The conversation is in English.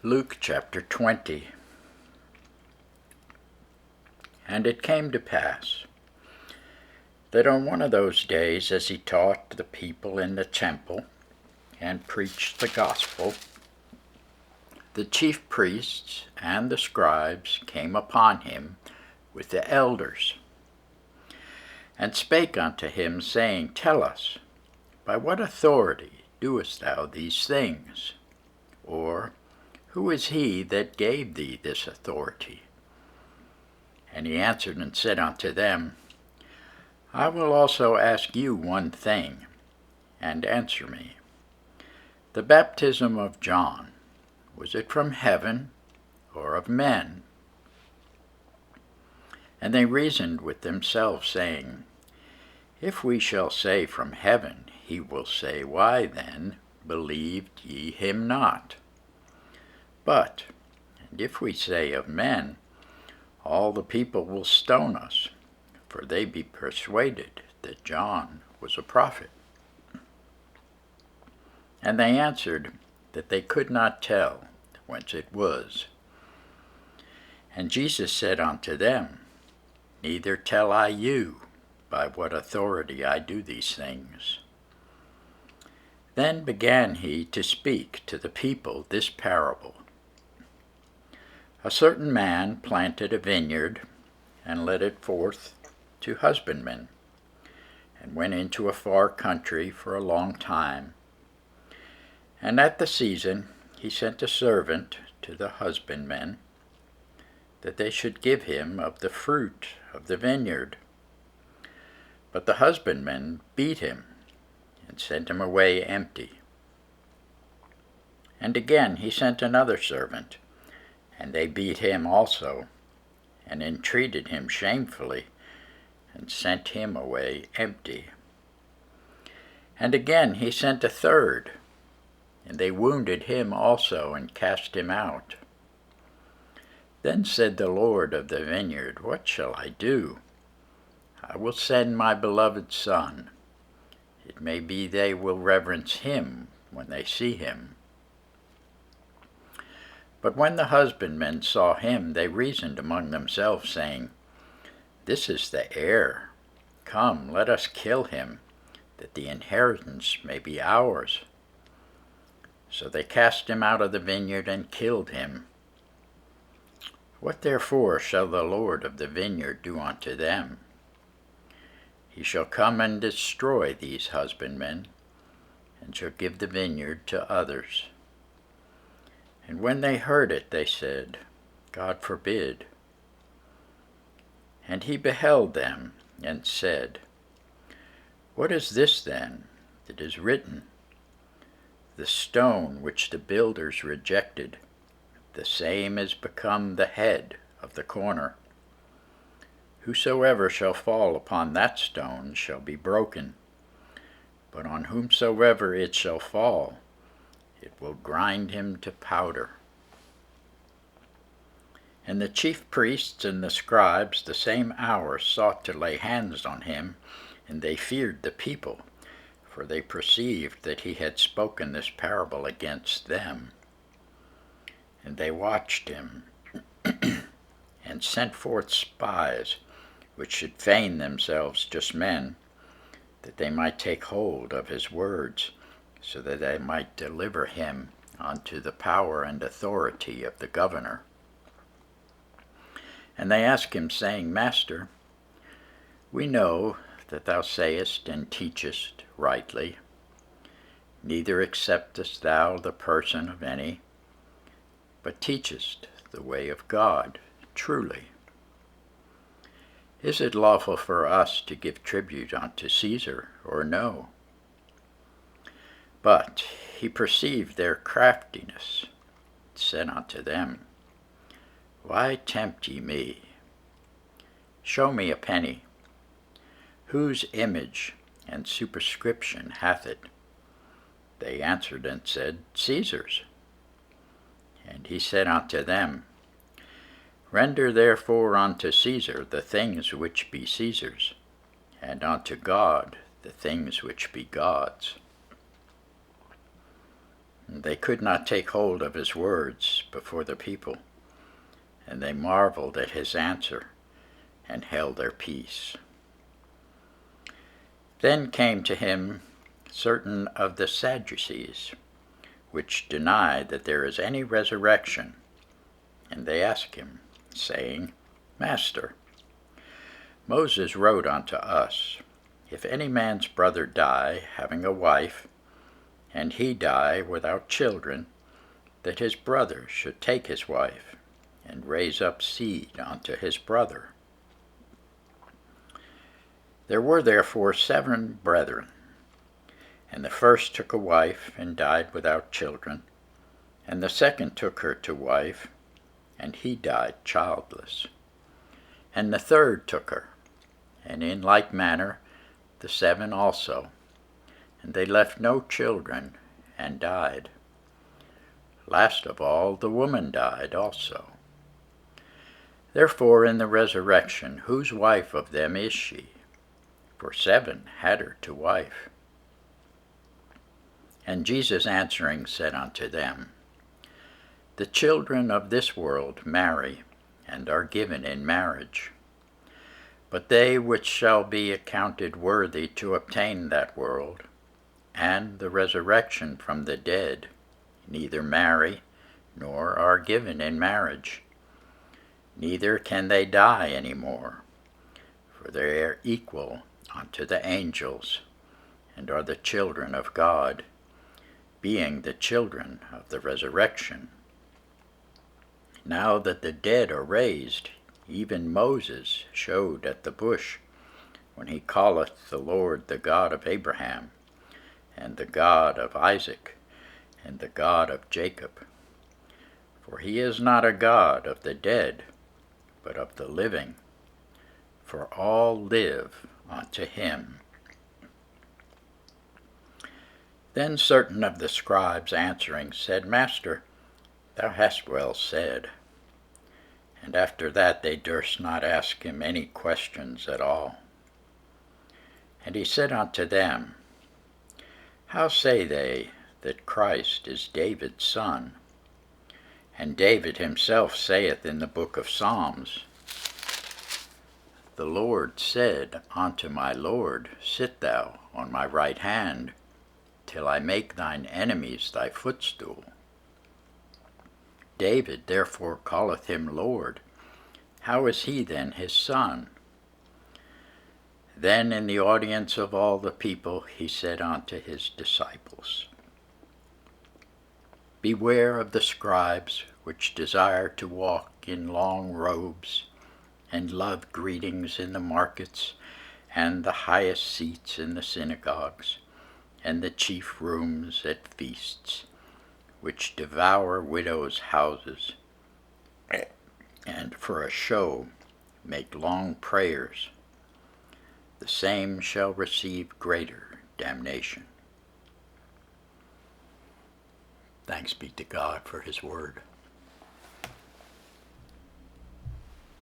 Luke chapter 20. And it came to pass that on one of those days, as he taught the people in the temple and preached the gospel, the chief priests and the scribes came upon him with the elders, and spake unto him, saying, Tell us, by what authority doest thou these things? Or, who is he that gave thee this authority? And he answered and said unto them, I will also ask you one thing, and answer me. The baptism of John, was it from heaven or of men? And they reasoned with themselves, saying, If we shall say from heaven, he will say, Why then believed ye him not? But, and if we say of men, all the people will stone us, for they be persuaded that John was a prophet. And they answered that they could not tell whence it was. And Jesus said unto them, Neither tell I you by what authority I do these things. Then began he to speak to the people this parable. A certain man planted a vineyard, and led it forth to husbandmen, and went into a far country for a long time. And at the season he sent a servant to the husbandmen, that they should give him of the fruit of the vineyard. But the husbandmen beat him, and sent him away empty. And again he sent another servant, and they beat him also, and entreated him shamefully, and sent him away empty. And again he sent a third, and they wounded him also, and cast him out. Then said the Lord of the vineyard, What shall I do? I will send my beloved Son. It may be they will reverence him when they see him. But when the husbandmen saw him, they reasoned among themselves, saying, This is the heir. Come, let us kill him, that the inheritance may be ours. So they cast him out of the vineyard and killed him. What therefore shall the Lord of the vineyard do unto them? He shall come and destroy these husbandmen, and shall give the vineyard to others. And when they heard it, they said, God forbid. And he beheld them, and said, What is this then that is written? The stone which the builders rejected, the same is become the head of the corner. Whosoever shall fall upon that stone shall be broken, but on whomsoever it shall fall, it will grind him to powder. And the chief priests and the scribes the same hour sought to lay hands on him, and they feared the people, for they perceived that he had spoken this parable against them. And they watched him, and sent forth spies, which should feign themselves just men, that they might take hold of his words, so that they might deliver him unto the power and authority of the governor. And they asked him, saying, Master, we know that thou sayest and teachest rightly, neither acceptest thou the person of any, but teachest the way of God truly. Is it lawful for us to give tribute unto Caesar, or no? But he perceived their craftiness, and said unto them, Why tempt ye me? Show me a penny. Whose image and superscription hath it? They answered and said, Caesar's. And he said unto them, Render therefore unto Caesar the things which be Caesar's, and unto God the things which be God's. They could not take hold of his words before the people, and they marveled at his answer and held their peace. Then came to him certain of the Sadducees, which deny that there is any resurrection, and they asked him, saying, Master, Moses wrote unto us, if any man's brother die, having a wife, and he die without children, that his brother should take his wife, and raise up seed unto his brother. There were therefore 7 brethren, and the first took a wife, and died without children, and the second took her to wife, and he died childless. And the third took her, and in like manner the 7 also, and they left no children, and died. Last of all, the woman died also. Therefore in the resurrection, whose wife of them is she? For 7 had her to wife. And Jesus answering said unto them, the children of this world marry, and are given in marriage. But they which shall be accounted worthy to obtain that world, and the resurrection from the dead, neither marry, nor are given in marriage. Neither can they die any more, for they are equal unto the angels, and are the children of God, being the children of the resurrection. Now that the dead are raised, even Moses showed at the bush, when he calleth the Lord the God of Abraham, and the God of Isaac, and the God of Jacob. For he is not a God of the dead, but of the living, for all live unto him. Then certain of the scribes answering said, Master, thou hast well said. And after that they durst not ask him any questions at all. And he said unto them, how say they that Christ is David's son? And David himself saith in the book of Psalms, the Lord said unto my Lord, sit thou on my right hand, till I make thine enemies thy footstool. David therefore calleth him Lord. How is he then his son? Then in the audience of all the people he said unto his disciples, beware of the scribes which desire to walk in long robes, and love greetings in the markets, and the highest seats in the synagogues, and the chief rooms at feasts, which devour widows' houses, and for a show make long prayers. The same shall receive greater damnation. Thanks be to God for his word.